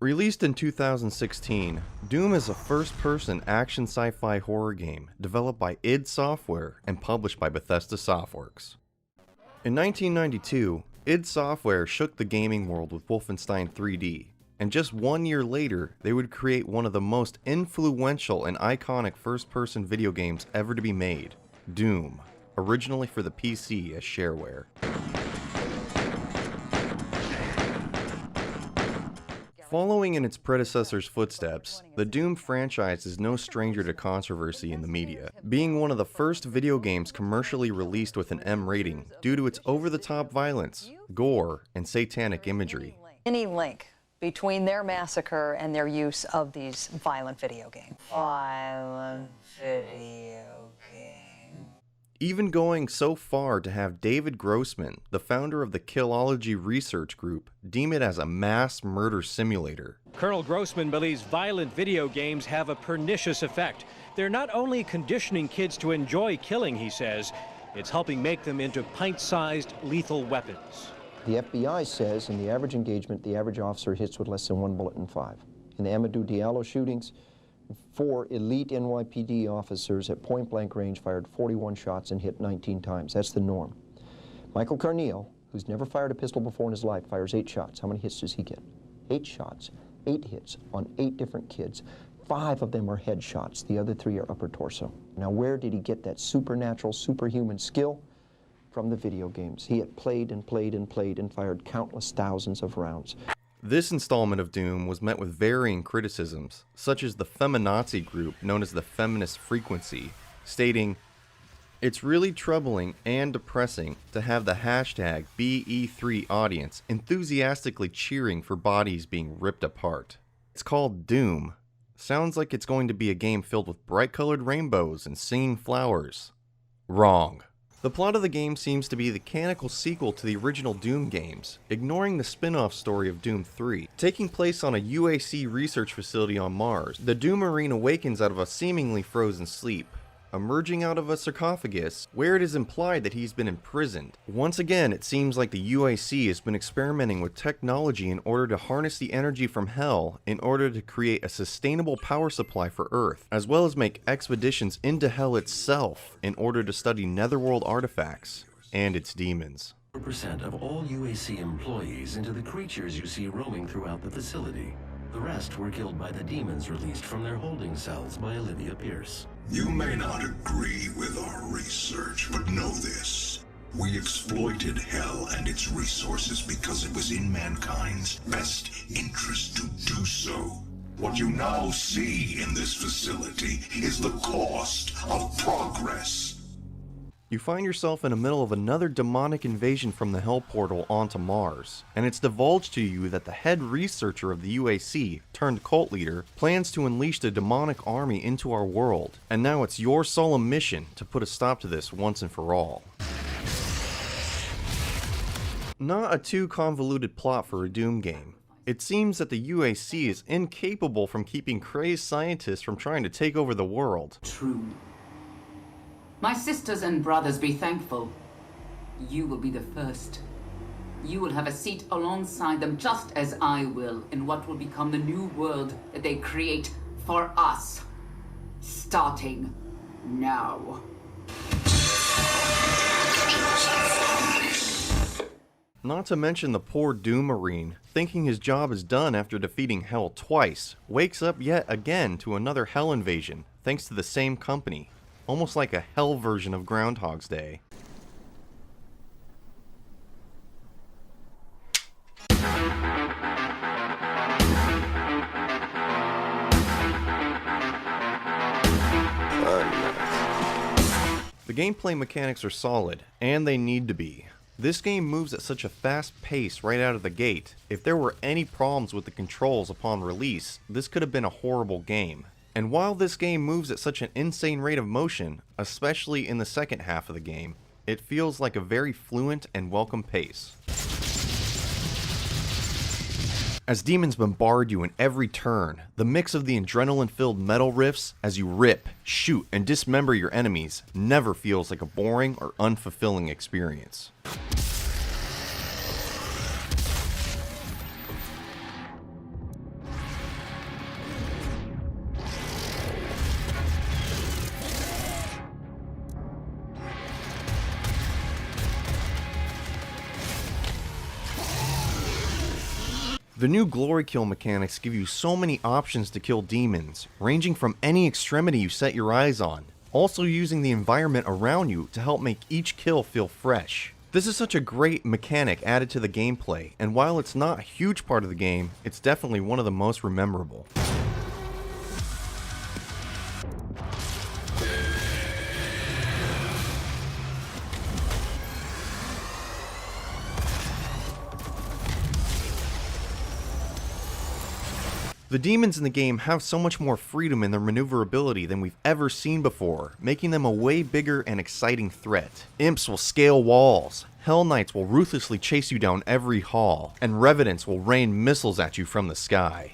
Released in 2016, Doom is a first-person action sci-fi horror game developed by id Software and published by Bethesda Softworks. In 1992, id Software shook the gaming world with Wolfenstein 3D, and just 1 year later, they would create one of the most influential and iconic first-person video games ever to be made, Doom, originally for the PC as shareware. Following in its predecessor's footsteps, the Doom franchise is no stranger to controversy in the media, being one of the first video games commercially released with an M rating due to its over-the-top violence, gore, and satanic imagery. Any link between their massacre and their use of these violent video games? Violent video games. Even going so far to have David Grossman, the founder of the Killology Research Group, deem it as a mass murder simulator. Colonel Grossman believes violent video games have a pernicious effect. They're not only conditioning kids to enjoy killing, he says, it's helping make them into pint-sized lethal weapons. The FBI says in the average engagement, the average officer hits with less than 1 bullet in 5. In the Amadou Diallo shootings, 4 elite NYPD officers at point-blank range fired 41 shots and hit 19 times. That's the norm. Michael Carneal, who's never fired a pistol before in his life, fires 8 shots. How many hits does he get? 8 shots, 8 hits on 8 different kids. 5 of them are headshots. The other 3 are upper torso. Now, where did he get that supernatural, superhuman skill? From the video games. He had played and played and played and fired countless thousands of rounds. This installment of Doom was met with varying criticisms, such as the feminazi group known as the Feminist Frequency, stating, "It's really troubling and depressing to have the hashtag BE3 audience enthusiastically cheering for bodies being ripped apart. It's called Doom. Sounds like it's going to be a game filled with bright-colored rainbows and singing flowers. Wrong." The plot of the game seems to be the canonical sequel to the original Doom games, ignoring the spin-off story of Doom 3. Taking place on a UAC research facility on Mars, the Doom Marine awakens out of a seemingly frozen sleep, emerging out of a sarcophagus where it is implied that he's been imprisoned. Once again, it seems like the UAC has been experimenting with technology in order to harness the energy from Hell in order to create a sustainable power supply for Earth, as well as make expeditions into Hell itself in order to study netherworld artifacts and its demons. % of all UAC employees into the creatures you see roaming throughout the facility. The rest were killed by the demons released from their holding cells by Olivia Pierce. You may not agree with our research, but know this. We exploited Hell and its resources because it was in mankind's best interest to do so. What you now see in this facility is the cost of progress. You find yourself in the middle of another demonic invasion from the Hell portal onto Mars, and it's divulged to you that the head researcher of the UAC, turned cult leader, plans to unleash the demonic army into our world, and now it's your solemn mission to put a stop to this once and for all. Not a too convoluted plot for a Doom game. It seems that the UAC is incapable from keeping crazed scientists from trying to take over the world. True. My sisters and brothers, be thankful. You will be the first. You will have a seat alongside them, just as I will, in what will become the new world that they create for us. Starting now. Not to mention the poor Doom Marine, thinking his job is done after defeating Hell twice, wakes up yet again to another Hell invasion, thanks to the same company. Almost like a Hell version of Groundhog's Day. The gameplay mechanics are solid, and they need to be. This game moves at such a fast pace right out of the gate. If there were any problems with the controls upon release, this could have been a horrible game. And while this game moves at such an insane rate of motion, especially in the second half of the game, it feels like a very fluent and welcome pace. As demons bombard you in every turn, the mix of the adrenaline-filled metal riffs as you rip, shoot, and dismember your enemies never feels like a boring or unfulfilling experience. The new glory kill mechanics give you so many options to kill demons, ranging from any extremity you set your eyes on, also using the environment around you to help make each kill feel fresh. This is such a great mechanic added to the gameplay, and while it's not a huge part of the game, it's definitely one of the most memorable. The demons in the game have so much more freedom in their maneuverability than we've ever seen before, making them a way bigger and exciting threat. Imps will scale walls, Hell Knights will ruthlessly chase you down every hall, and Revenants will rain missiles at you from the sky.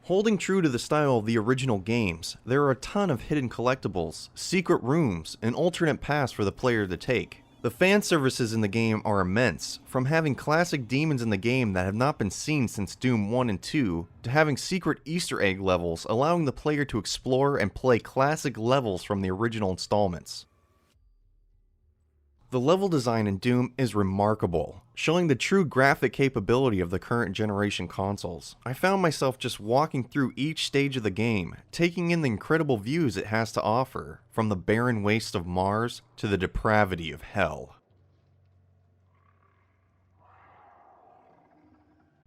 Holding true to the style of the original games, there are a ton of hidden collectibles, secret rooms, and alternate paths for the player to take. The fan services in the game are immense, from having classic demons in the game that have not been seen since Doom 1 and 2, to having secret Easter egg levels allowing the player to explore and play classic levels from the original installments. The level design in Doom is remarkable, showing the true graphic capability of the current generation consoles. I found myself just walking through each stage of the game, taking in the incredible views it has to offer, from the barren waste of Mars to the depravity of hell.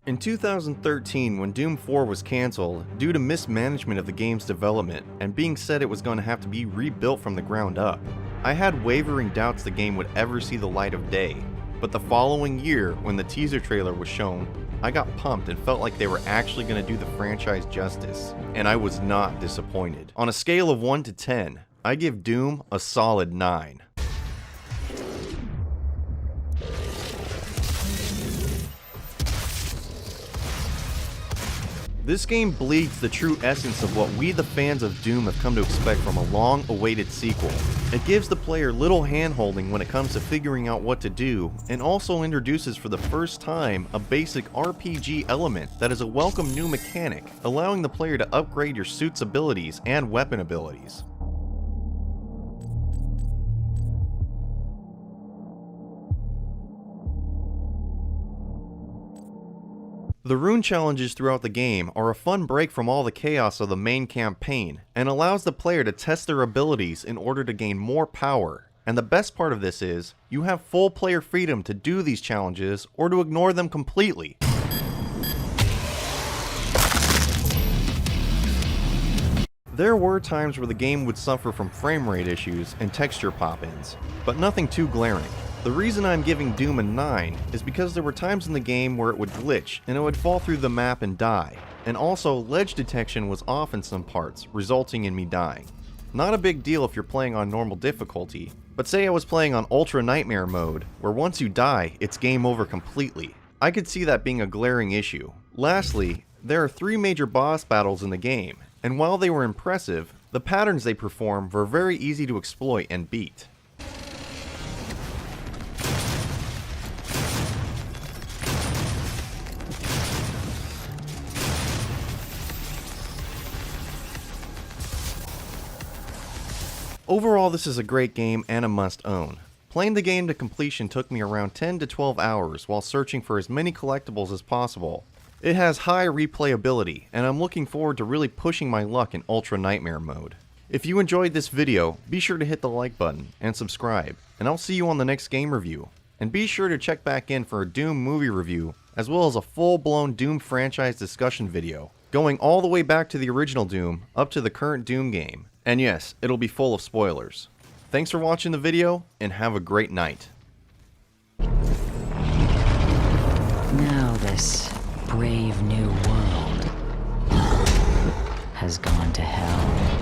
In 2013, when Doom 4 was cancelled due to mismanagement of the game's development and being said it was going to have to be rebuilt from the ground up, I had wavering doubts the game would ever see the light of day. But the following year, when the teaser trailer was shown, I got pumped and felt like they were actually going to do the franchise justice, and I was not disappointed. On a scale of 1 to 10, I give Doom a solid 9. This game bleeds the true essence of what we the fans of Doom have come to expect from a long-awaited sequel. It gives the player little hand-holding when it comes to figuring out what to do, and also introduces for the first time a basic RPG element that is a welcome new mechanic, allowing the player to upgrade your suit's abilities and weapon abilities. The rune challenges throughout the game are a fun break from all the chaos of the main campaign, and allows the player to test their abilities in order to gain more power. And the best part of this is, you have full player freedom to do these challenges or to ignore them completely. There were times where the game would suffer from frame rate issues and texture pop-ins, but nothing too glaring. The reason I'm giving Doom a 9 is because there were times in the game where it would glitch and it would fall through the map and die, and also ledge detection was off in some parts, resulting in me dying. Not a big deal if you're playing on normal difficulty, but say I was playing on Ultra Nightmare mode, where once you die, it's game over completely. I could see that being a glaring issue. Lastly, there are 3 major boss battles in the game, and while they were impressive, the patterns they perform were very easy to exploit and beat. Overall, this is a great game and a must own. Playing the game to completion took me around 10 to 12 hours while searching for as many collectibles as possible. It has high replayability, and I'm looking forward to really pushing my luck in Ultra Nightmare mode. If you enjoyed this video, be sure to hit the like button and subscribe, and I'll see you on the next game review. And be sure to check back in for a Doom movie review, as well as a full-blown Doom franchise discussion video, going all the way back to the original Doom, up to the current Doom game. And yes, it'll be full of spoilers. Thanks for watching the video, and have a great night. Now this brave new world has gone to hell.